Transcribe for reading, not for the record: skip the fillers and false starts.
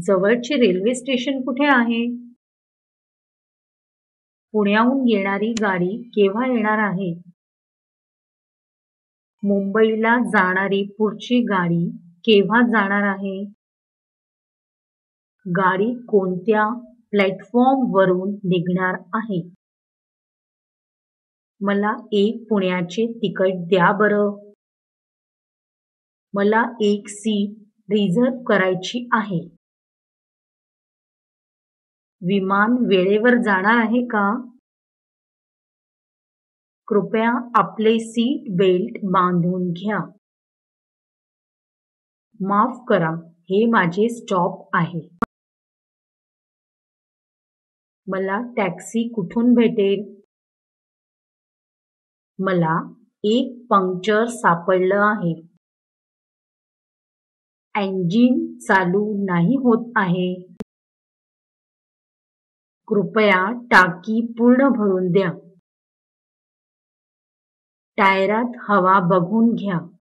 जवळचे railway station कुठे आहे? पुण्याहून येणारी गाडी केव्हा येणार आहे? मुंबईला जाणारी पुढची गाडी केव्हा जाणार आहे? गाडी कोणत्या प्लॅटफॉर्मवरून निघणार आहे? मला एक पुण्याचे तिकीट द्या बरं. मला एक सीट रिझर्व्ह करायची आहे. विमान वेळेवर जाणार आहे का? कृपया आपले सीट बेल्ट बांधून घ्या. माफ करा, हे माझे स्टॉप आहे. मला टॅक्सी कुठून भेटेल? मला एक पंक्चर सापडलं आहे. इंजिन चालू नाही होत आहे. कृपया टाकी पूर्ण भरून द्या. टायरात हवा बघून घ्या.